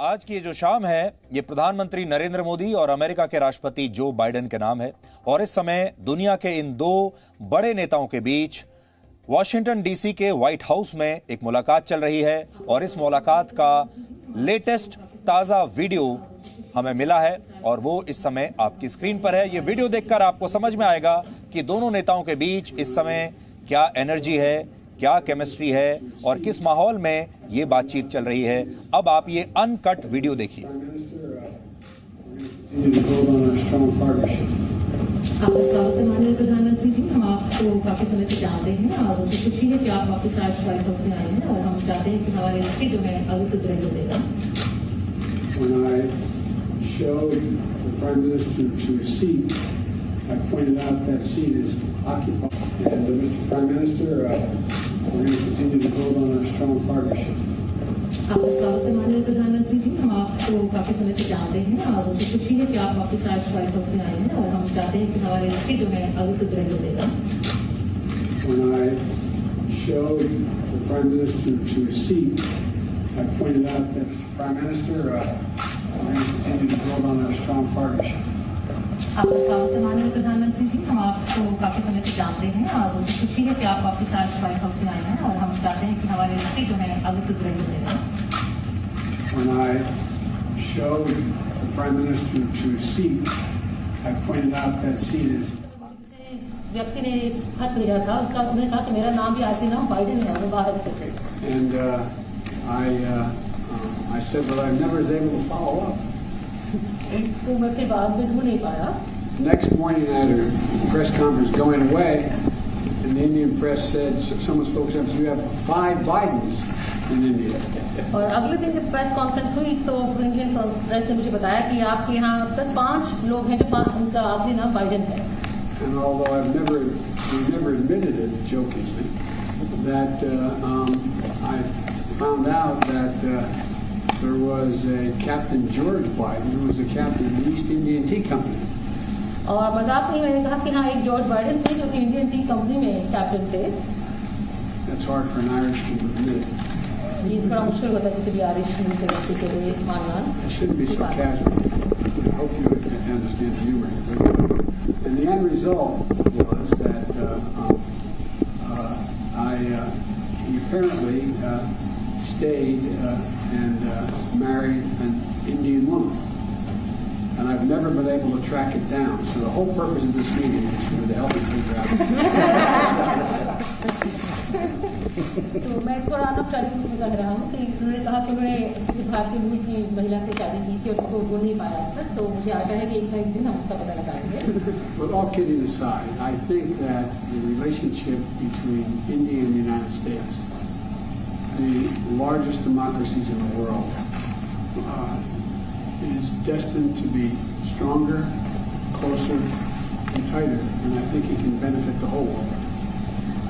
आज की ये जो शाम है ये प्रधानमंत्री नरेंद्र मोदी और अमेरिका के राष्ट्रपति जो बाइडेन के नाम है और इस समय दुनिया के इन दो बड़े नेताओं के बीच वॉशिंगटन डीसी के व्हाइट हाउस में एक मुलाकात चल रही है और इस मुलाकात का लेटेस्ट ताजा वीडियो हमें मिला है और वो इस समय आपकी स्क्रीन पर है। ये वीडियो देखकर आपको समझ में आएगा कि दोनों नेताओं के बीच इस समय क्या एनर्जी है, क्या केमिस्ट्री है और किस माहौल में ये बातचीत चल रही है। अब आप ये अनकट वीडियो देखिए। आपका स्वागत है माननीय प्रधानमंत्री जी। हम आपको काफी समय से जानते हैं और मुझे खुशी है कि आप वापस आज व्हाइट हाउस में आए हैं और हम चाहते हैं कि हमारे रिश्ते जो है आगे सुदृढ़ हो देगा। When I showed the Prime Minister to a seat, I pointed out that seat is occupied. And Mr. Prime Minister, we're going to continue to build on our strong partnership. आपका स्वागत है माननीय प्रधानमंत्री जी। हम आपको काफी समय से जानते हैं और मुझे खुशी है कि आप वापस आज व्हाइट हाउस में आए हैं और हम चाहते हैं कि हमारे रिश्ते जो है आगे सुदृढ़ हो देगा। When I showed the Prime Minister to a seat, I pointed out that Mr. Prime Minister, we're going to continue to build on our strong partnership. आपका स्वागत है माननीय प्रधानमंत्री जी। हम आपको काफी समय से जानते हैं और मुझे खुशी है कि आप वापस आज व्हाइट हाउस में आए हैं और हम चाहते हैं कि हमारे रिश्ते जो है आगे सुदृढ़ हो देगा। When I showed the Prime Minister to a seat, I pointed out that seat is. व्यक्ति ने खत भेजा था, उसका उन्होंने कहा कि मेरा नाम भी आखिरी नाम बाइडेन है, वो भारत से। And I said that I never was able to follow up. तो मैं फिर बाद में ढूंढ नहीं पाया। Next morning I had a press conference going away, and the Indian press said, someone spoke up, you have 5 Bidens in India. और अगले दिन जब प्रेस कॉन्फ्रेंस हुई तो इंडियन प्रेस ने मुझे बताया कि आपके यहाँ अब तक 5 लोग हैं जो उनका आखिरी नाम बाइडेन है। And although we never admitted it jokingly, that I found out that there was a Captain George Biden who was a captain of the East Indian Tea Company. और मजाक नहीं, मैंने कहा कि हाँ एक जॉर्ज बाइडेन थे जो कि इंडियन टी कंपनी में कैप्टन थे। That's hard for an Irishman to admit. ये थोड़ा मुश्किल होता है किसी भी आयरिश व्यक्ति के लिए मानना। It shouldn't be so casual. I hope you understand the humor. And the end result was that he apparently stayed and married an Indian woman. And I've never been able to track it down. So the whole purpose of this meeting is for to help me figure out. तो मैं थोड़ा अनौपचारिक रूप में कह रहा हूँ कि उन्होंने कहा कि उन्होंने भारतीय मूल की महिला से शादी की थी और उसको बोल नहीं पाया तक, तो मुझे आशा है कि एक ना एक दिन हम उसका पता लगाएंगे। But all kidding aside, I think that the relationship between India and the United States, the largest democracies in the world, is destined to be stronger, closer, and tighter, and I think it can benefit the whole world.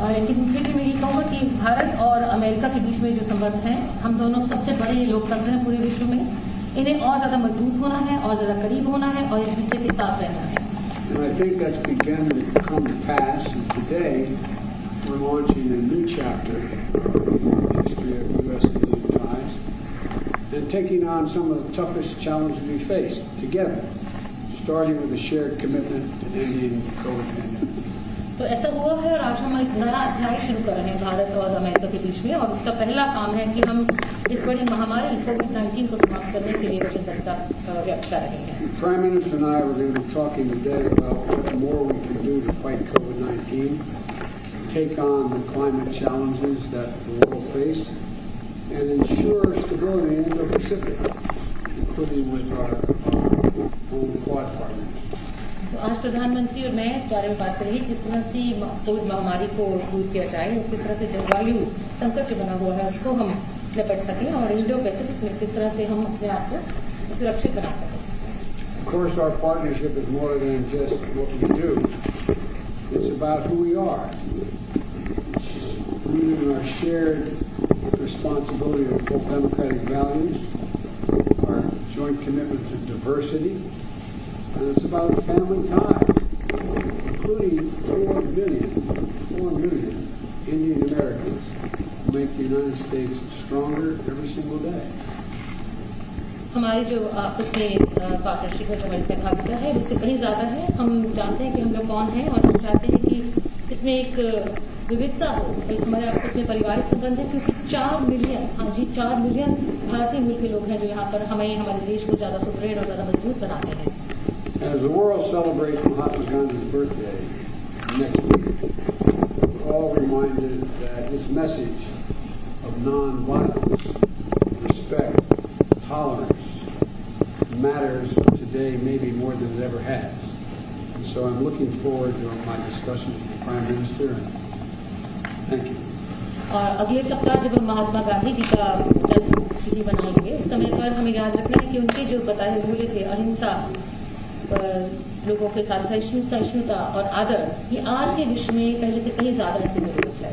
लेकिन फिर भी मैं ये कहूँगा कि भारत और America के बीच में जो संबंध हैं, हम दोनों सबसे बड़े लोकतंत्र हैं पूरे विश्व में, इन्हें और ज्यादा मजबूत होना है और ज्यादा करीब होना है और एक दूसरे के साथ रहना है। And I think that's begun to come to pass, and today we're launching a new chapter in the history of U.S.-Indian ties and taking on some of the toughest challenges we face together, starting with a shared commitment to ending the COVID pandemic. तो ऐसा हुआ है और आज हम एक नया अध्याय शुरू कर रहे हैं भारत और अमेरिका के बीच में, और उसका पहला काम है कि हम इस बड़ी महामारी कोविड-19 को समाप्त करने के लिए वचनबद्धता व्यक्त कर रहे हैं। The Prime Minister and I were going to be talking today about what more we can do to fight COVID-19, take on the climate challenges that the world face, and ensure stability in the Indo-Pacific, including with our own Quad partners. तो आज प्रधानमंत्री और मैं इस बारे में बात करेंगे किस तरह से कोविड महामारी को दूर किया जाए और किस तरह से जलवायु संकट जो बना हुआ है उसको हम निपट सकें और इंडो पैसिफिक में किस तरह से हम अपने आप को सुरक्षित बना सकें। Of course, our partnership is more than just what we do. It's about who we are. It's rooted in our shared responsibility to uphold democratic values, our joint commitment to diversity, and it's about family ties, including 4 million Indian Americans who make the United States stronger every single day. हमारी जो आपस में partnership है, जो हमारी सहभागिता है, उससे कहीं ज्यादा है। हम जानते हैं कि हम लोग कौन हैं और हम चाहते हैं कि इसमें एक विविधता हो, एक हमारे आपस में पारिवारिक संबंध है, क्योंकि 4 मिलियन, हाँ जी 4 मिलियन भारतीय मूल के लोग हैं जो यहाँ पर हमें हमारे देश को ज्यादा सुदृढ़ और ज्यादा मजबूत बनाते हैं। As the world celebrates Mahatma Gandhi's birthday next week, we're all reminded that his message of non-violence, respect, tolerance matters today maybe more than it ever has. And so I'm looking forward to my discussions with the Prime Minister. Thank you. और अगले सप्ताह जब हम महात्मा गांधी जी का जन्मतिथि मनाएंगे, उस समय पर हमें याद रखना है कि उनके जो बताए हुए मूल्य थे, अहिंसा, लोगों के साथ सहिष्णुता और आदर, ये आज के विश्व में पहले से कहीं ज्यादा रहने की जरूरत है।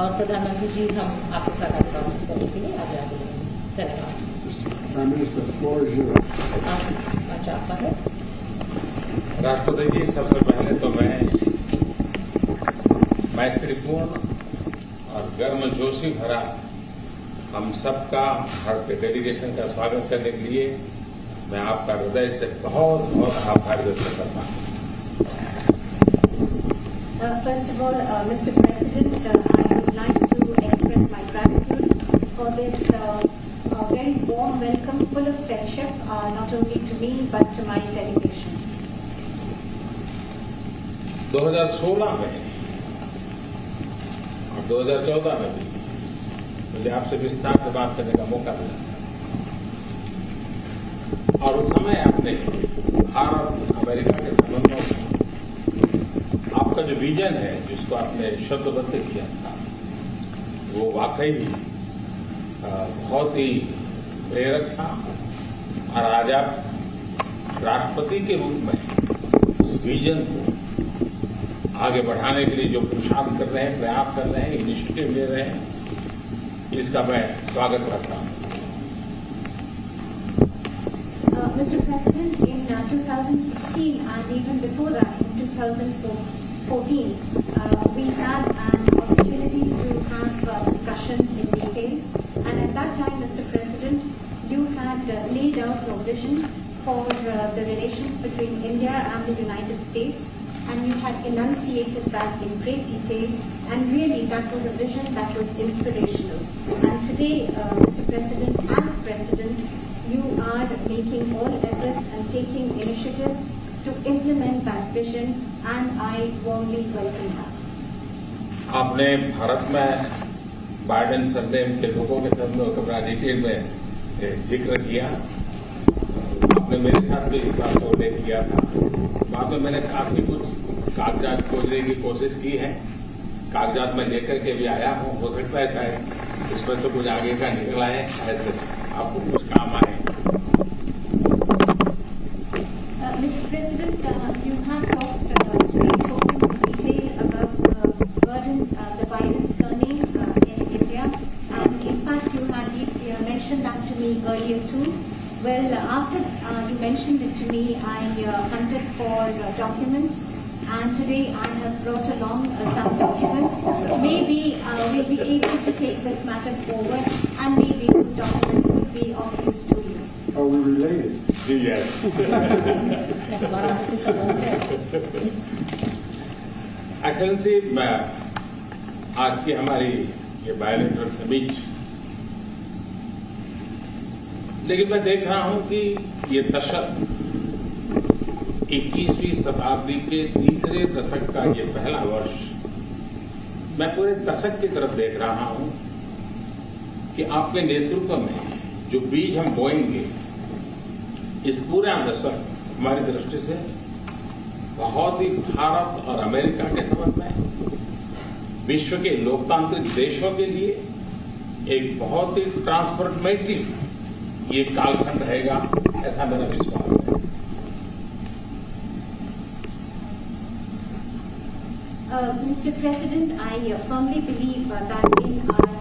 और प्रधानमंत्री जी, हम आपके साथ कार्यक्रम करने के लिए आगे आगे धन्यवाद। Prime Minister, the floor is yours. अच्छा, आपका है। राष्ट्रपति जी, सबसे पहले तो मैं मैत्रीपूर्ण और गर्मजोशी भरा हम सबका भारतीय डेलीगेशन का स्वागत करने के लिए मैं आपका हृदय से बहुत बहुत आभार व्यक्त करता हूं। First of all, Mr. President, I would like to express my gratitude for this very warm welcome, full of friendship, not only to me but to my delegation. 2016 में और 2014 में भी मुझे आपसे विस्तार से बात करने का मौका मिला और उस समय आपने भारत अमेरिका के संबंधों में आपका जो विजन है, जिसको आपने शब्दबद्ध किया था, वो वाकई बहुत ही प्रेरक था। और आज आप राष्ट्रपति के रूप में उस विजन को आगे बढ़ाने के लिए जो पुरुषार्थ कर रहे हैं, प्रयास कर रहे हैं, इनिशिएटिव ले रहे हैं, इसका मैं स्वागत करता हूं। Mr. President, in 2016 and even before that, in 2014, we had an opportunity to have discussions in detail. And at that time, Mr. President, you had laid out your vision for the relations between India and the United States. And you had enunciated that in great detail. And really, that was a vision that was inspirational. And today, Mr. President, as President, you are making all efforts and taking initiatives to implement that vision, and I warmly welcome that. आपने भारत में Biden surname के लोगों के संबंधों का बड़ा detail में जिक्र किया। आपने मेरे साथ भी इस बात को उल्लेख किया था। बाद में मैंने काफी कुछ कागजात खोजने की कोशिश की है, कागजात में लेकर के भी आया हूं। हो सकता है शायद इसमें तो कुछ आगे का निकल आए, शायद आपको कुछ काम आए। Mr. President, you have spoken in detail about the burden, the Biden surname in India, and in fact you had mentioned that to me earlier too. Well, after you mentioned it to me, I hunted for documents, and today I have brought along some documents. Maybe we'll be able to take this matter forward, and maybe those documents will be of use to you. Are we related? Yes. Excellency, मैं आज की हमारी ये bilateral summit, लेकिन मैं देख रहा हूं कि ये दशक 21वीं शताब्दी के तीसरे दशक का ये पहला वर्ष, मैं पूरे दशक की तरफ देख रहा हूं कि आपके नेतृत्व में जो बीज हम बोएंगे, इस पूरा दशक हमारी दृष्टि से बहुत ही भारत और अमेरिका के संबंध में, विश्व के लोकतांत्रिक देशों के लिए एक बहुत ही ट्रांसफॉर्मेटिव ये कालखंड रहेगा, ऐसा मेरा विश्वास है। Mr. President, I firmly believe that in our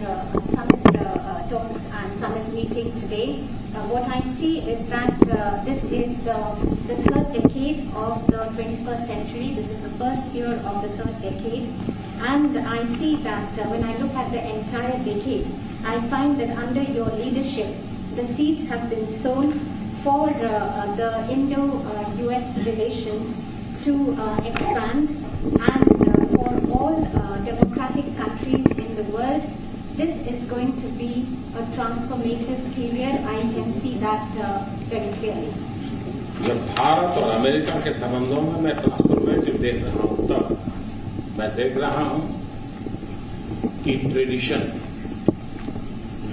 summit talks and summit meeting today, what I see is that this is the third decade of the 21st century. This is the first year of the third decade. And I see that when I look at the entire decade, I find that under your leadership, the seeds have been sown for the Indo-US relations to expand, and for all democratic countries in the world, this is going to be a transformative period. I can see that very clearly. जब भारत और America के संबंधों में मैं transformative देख रहा हूं, तब मैं देख रहा हूं कि ट्रेडिशन,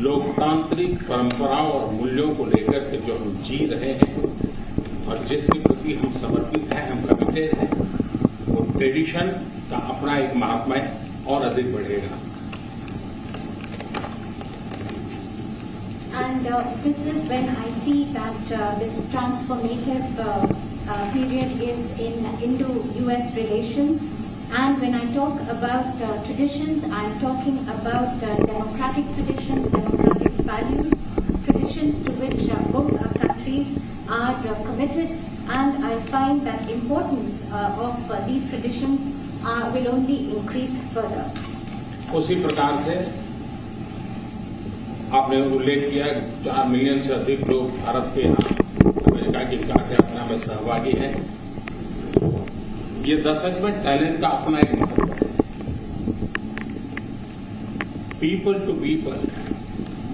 लोकतांत्रिक परंपराओं और मूल्यों को लेकर के जो हम जी रहे हैं और जिसके प्रति हम समर्पित हैं, हम कमिटेड हैं, वो ट्रेडिशन का अपना एक महात्मा और अधिक बढ़ेगा। And this is when I see that this transformative period is in Indo-US relations. And when I talk about traditions, I'm talking about democratic traditions, democratic values, traditions to which both our countries are committed. And I find that importance of these traditions will only increase further. उसी प्रकार से आपने उल्लेख किया 4 million से अधिक लोग भारत के अमेरिका की विकास यात्रा में सहभागी हैं। ये दशक में टैलेंट का अपना एक महत्व है। पीपल टू पीपल,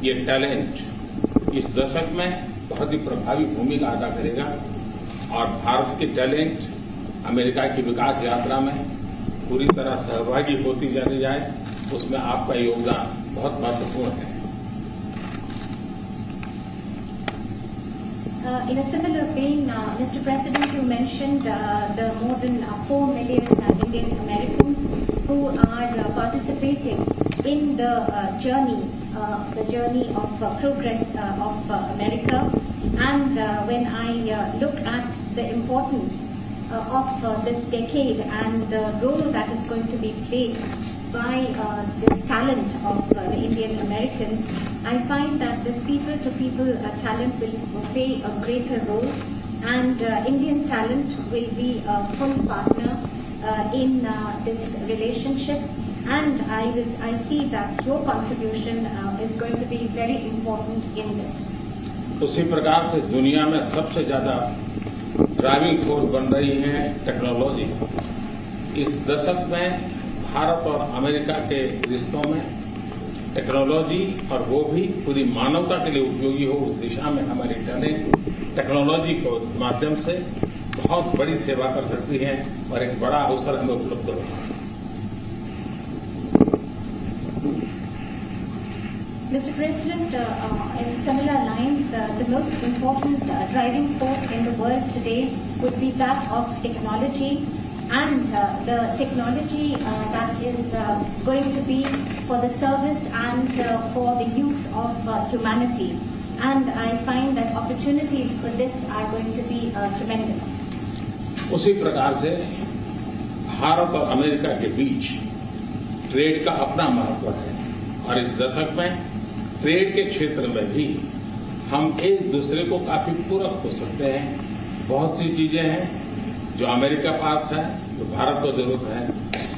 ये टैलेंट इस दशक में बहुत ही प्रभावी भूमिका अदा करेगा और भारत के टैलेंट अमेरिका की विकास यात्रा में पूरी तरह सहभागी होती चली जाए, उसमें आपका योगदान बहुत महत्वपूर्ण है। In a similar vein, Mr. President, you mentioned the more than 4 million Indian Americans who are participating in the journey of progress of America. And when I look at the importance of this decade and the role that is going to be played by this talent of the Indian Americans, I find that this people-to-people talent will play a greater role, and Indian talent will be a full partner in this relationship. And I see that your contribution is going to be very important in this. उसी प्रकार से दुनिया में सबसे ज्यादा driving force बन रही है टेक्नोलॉजी। इस दशक में भारत और अमेरिका के रिश्तों में टेक्नोलॉजी, और वो भी पूरी मानवता के लिए उपयोगी हो, उस दिशा में हमारी टैलेंट टेक्नोलॉजी के माध्यम से बहुत बड़ी सेवा कर सकती है और एक बड़ा अवसर हमें उपलब्ध हो रहा है। Mr. President, in similar lines, the most important driving force in the world today would be that of technology, and the technology that is going to be for the service and for the use of humanity. And I find that opportunities for this are going to be tremendous. उसी प्रकार से भारत और America के बीच trade का अपना महत्व है और इस दशक में ट्रेड के क्षेत्र में भी हम एक दूसरे को काफी पूरक हो सकते हैं। बहुत सी चीजें हैं जो अमेरिका पास है, जो भारत को जरूरत है,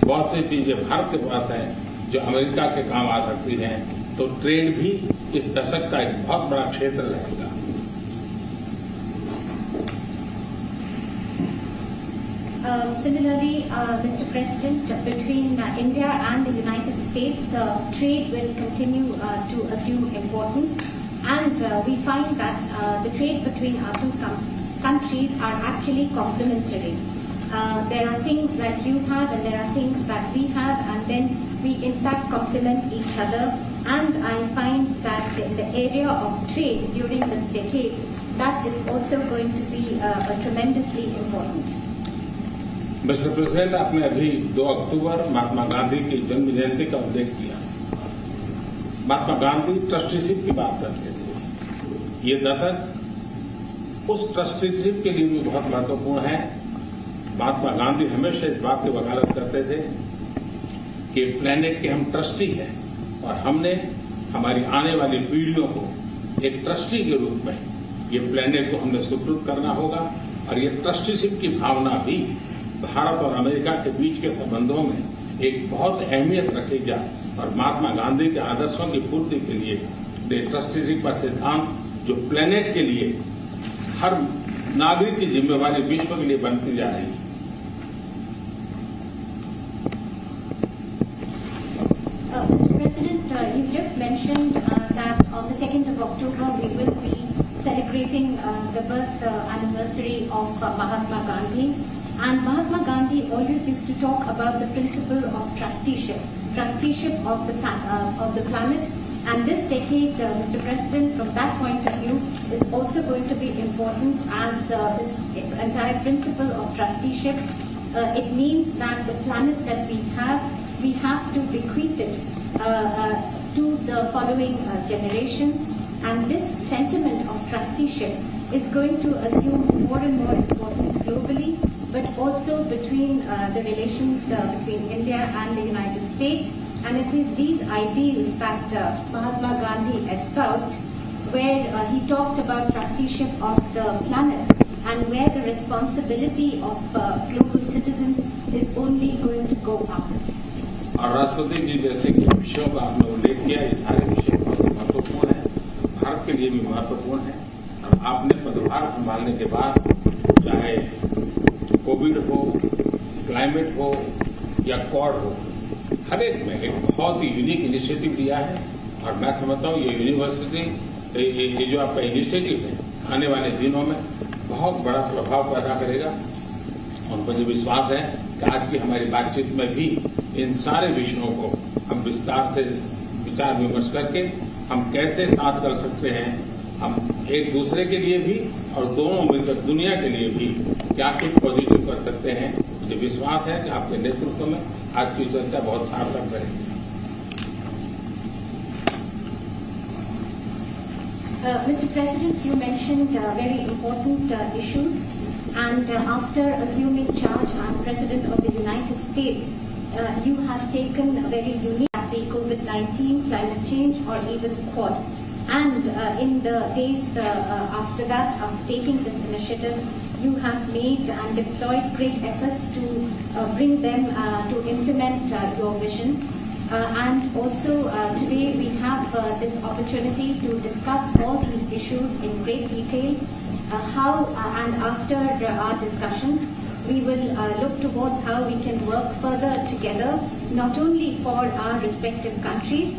बहुत सी चीजें भारत के पास है जो अमेरिका के काम आ सकती हैं। तो ट्रेड भी इस दशक का एक बहुत बड़ा क्षेत्र रहेगा। Similarly, Mr. President, between India and the United States, trade will continue to assume importance, and we find that the trade between our two countries are actually complementary. There are things that you have and there are things that we have, and then we in fact complement each other. And I find that in the area of trade during this decade, that is also going to be tremendously important. Mister president, आपने अभी 2 अक्टूबर महात्मा गांधी की जन्म जयंती का उल्लेख किया। Mahatma Gandhi trusteeship की बात करते थे। ये दशक उस ट्रस्टीशिप के लिए भी बहुत महत्वपूर्ण है। महात्मा गांधी हमेशा इस बात की वकालत करते थे कि प्लेनेट के हम ट्रस्टी हैं और हमने हमारी आने वाली पीढ़ियों को एक ट्रस्टी के रूप में ये प्लेनेट को हमने सुपुर्द करना होगा। और ये ट्रस्टीशिप की भावना भी भारत और अमेरिका के बीच के संबंधों में एक बहुत अहमियत रखेगा और महात्मा गांधी के आदर्शों की पूर्ति के लिए ट्रस्टीशिप का सिद्धांत जो प्लेनेट के लिए हर नागरिक की जिम्मेवारी विश्व के लिए बनती जा रही है। Mr. President, you just mentioned that on the 2nd of October we will be celebrating the birth anniversary of Mahatma Gandhi. And Mahatma Gandhi always used to talk about the principle of trusteeship of the planet. And this decade, Mr. President, from that point of view, is also going to be important as this entire principle of trusteeship. It means that the planet that we have to bequeath it to the following generations. And this sentiment of trusteeship is going to assume more and more importance globally, but also between the relations between India and the United States. And it is these ideals that Mahatma Gandhi espoused, where he talked about trusteeship of the planet and where the responsibility of global citizens is only going to go up. और राष्ट्रपति जी जैसे कि विषयों का आपने उल्लेख किया, ये सारे विषय बहुत महत्वपूर्ण हैं, भारत के लिए भी महत्वपूर्ण है। और आपने पदभार संभालने के बाद चाहे कोविड हो, क्लाइमेट हो या क्वाड हो, हर एक में एक बहुत ही यूनिक इनिशिएटिव लिया है। और मैं समझता हूँ ये यूनिवर्सिटी, ये जो आपका इनिशिएटिव है, आने वाले दिनों में बहुत बड़ा प्रभाव पैदा करेगा। और मुझे विश्वास है कि आज की हमारी बातचीत में भी इन सारे विषयों को हम विस्तार से विचार विमर्श करके हम कैसे साथ चल सकते हैं, हम एक दूसरे के लिए भी और दोनों मिलकर दुनिया के लिए भी क्या कुछ पॉजिटिव कर सकते हैं। मुझे विश्वास है कि आपके नेतृत्व में आज की चर्चा बहुत सार्थक रहेगी। Mr. President, you mentioned very important issues, and after assuming charge as President of the United States, you have taken a very unique COVID-19, climate change, or even Quad. And in the days after that, after taking this initiative, you have made and deployed great efforts to bring them to implement your vision. And also today we have this opportunity to discuss all these issues in great detail. And after our discussions, we will look towards how we can work further together, not only for our respective countries,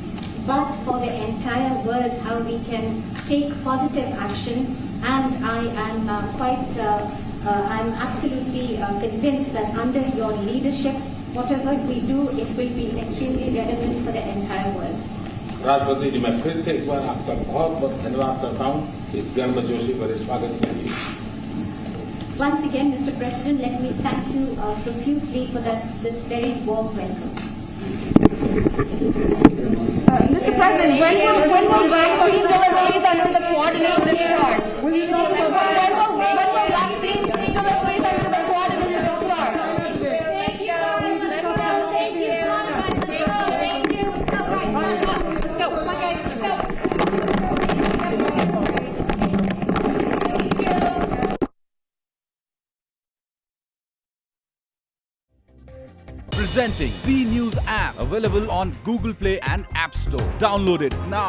but for the entire world, how we can take positive action. And I am I'm absolutely convinced that under your leadership, whatever we do, it will be extremely relevant for the entire world. राष्ट्रपति जी, मैं फिर से एक बार आपका बहुत बहुत धन्यवाद करता हूँ इस गर्मजोशी भरे स्वागत के लिए। Once again, Mr. President, let me thank you profusely for this very warm welcome. Mr. President, when will vaccine deliveries under the Quad initiative start? When will vaccine deliveries under the Quad initiative start? Thank you. Thank you. Let's go. Come on, guys. Let's go. Presenting B News app, available on Google Play and App Store. Download it now.